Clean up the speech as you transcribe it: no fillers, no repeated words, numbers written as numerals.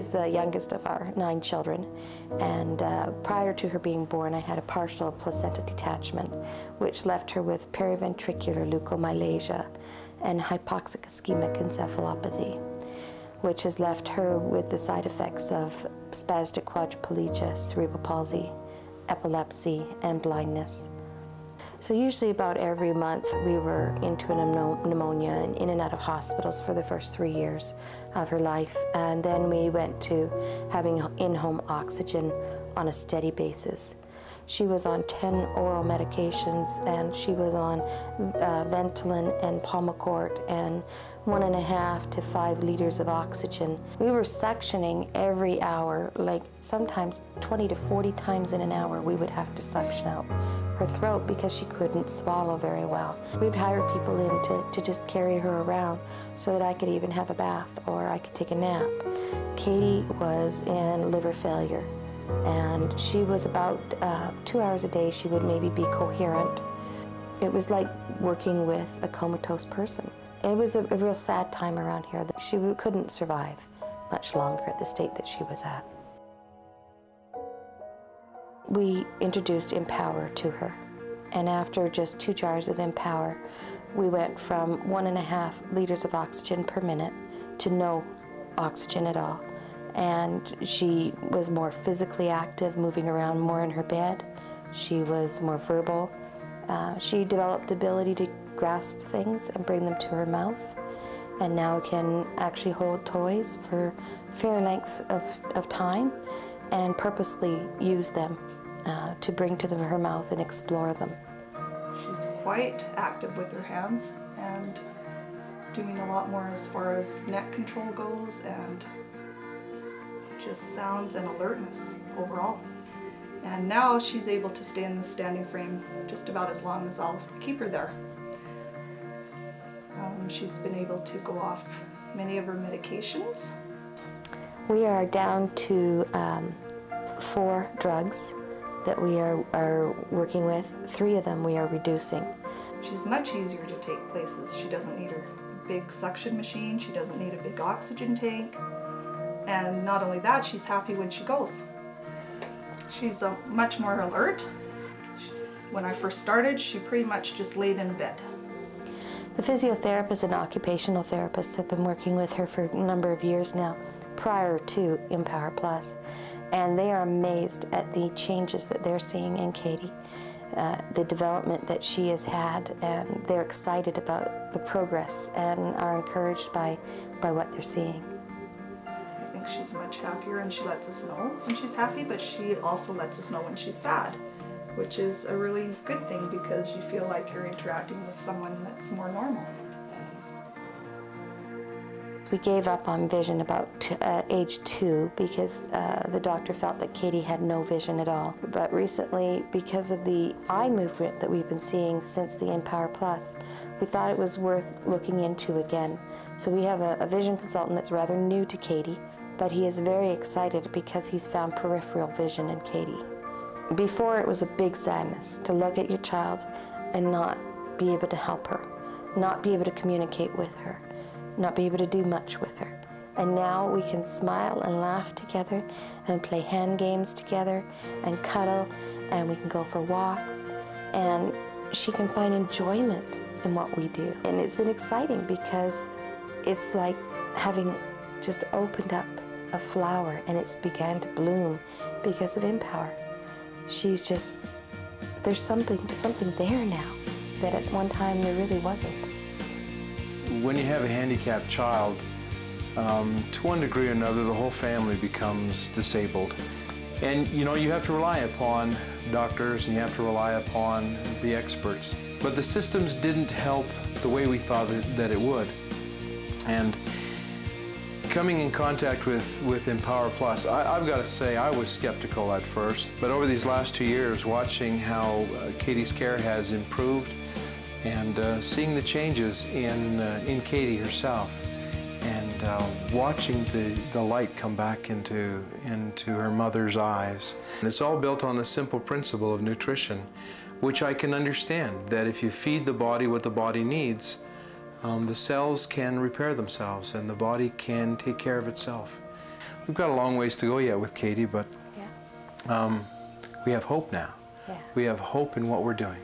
is the youngest of our 9 children, and prior to her being born, I had a partial placenta detachment, which left her with periventricular leukomalacia and hypoxic ischemic encephalopathy, which has left her with the side effects of Spastic Quadriplegia Cerebral Palsy, Epilepsy and Blindness. So usually about every month we were into a pneumonia and in and out of hospitals for the first 3 years of her life, and then we went to having in-home oxygen on a steady basis. She was on 10 oral medications, and she was on Ventolin and Pulmicort and 1.5 to 5 liters of oxygen. We were suctioning every hour, like sometimes 20 to 40 times in an hour we would have to suction out her throat because she couldn't swallow very well. We'd hire people in to just carry her around so that I could even have a bath or I could take a nap. Kati was in liver failure, and she was about 2 hours a day she would maybe be coherent. It was like working with a comatose person. It was a real sad time around here that she couldn't survive much longer at the state that she was at. We introduced EMPower to her, and after just 2 jars of EMPower, we went from 1.5 liters of oxygen per minute to no oxygen at all. And she was more physically active, moving around more in her bed. She was more verbal. She developed ability to grasp things and bring them to her mouth, and now can actually hold toys for fair lengths of time and purposely use them to bring to her mouth and explore them. She's quite active with her hands and doing a lot more as far as neck control goes, and just sounds and alertness overall. And now she's able to stay in the standing frame just about as long as I'll keep her there. She's been able to go off many of her medications. We are down to 4 drugs that we are working with. 3 of them we are reducing. She's much easier to take places. She doesn't need her big suction machine, she doesn't need a big oxygen tank, and not only that, she's happy when she goes. She's much more alert. When I first started, she pretty much just laid in bed. The physiotherapists and occupational therapists have been working with her for a number of years now, prior to EMPowerplus, and they are amazed at the changes that they're seeing in Kati, the development that she has had, and they're excited about the progress and are encouraged by what they're seeing. I think she's much happier, and she lets us know when she's happy, but she also lets us know when she's sad, which is a really good thing because you feel like you're interacting with someone that's more normal. We gave up on vision about age 2 because the doctor felt that Kati had no vision at all. But recently, because of the eye movement that we've been seeing since the EMPowerplus, we thought it was worth looking into again. So we have a vision consultant that's rather new to Kati, but he is very excited because he's found peripheral vision in Kati. Before, it was a big sadness to look at your child and not be able to help her, not be able to communicate with her, not be able to do much with her. And now we can smile and laugh together and play hand games together and cuddle, and we can go for walks, and she can find enjoyment in what we do. And it's been exciting because it's like having just opened up a flower and it's began to bloom because of EMPower. She's just, there's something there now that at one time there really wasn't. When you have a handicapped child, to one degree or another, the whole family becomes disabled. And you know, you have to rely upon doctors and you have to rely upon the experts. But the systems didn't help the way we thought that it would. And coming in contact with EMPowerplus, I've got to say I was skeptical at first, but over these last 2 years, watching how Kati's care has improved and seeing the changes in Kati herself, and watching the light come back into her mother's eyes. And it's all built on the simple principle of nutrition, which I can understand, that if you feed the body what the body needs, the cells can repair themselves and the body can take care of itself. we've got a long ways to go yet with Kati, but Yeah. we have hope now. Yeah. We have hope in what we're doing.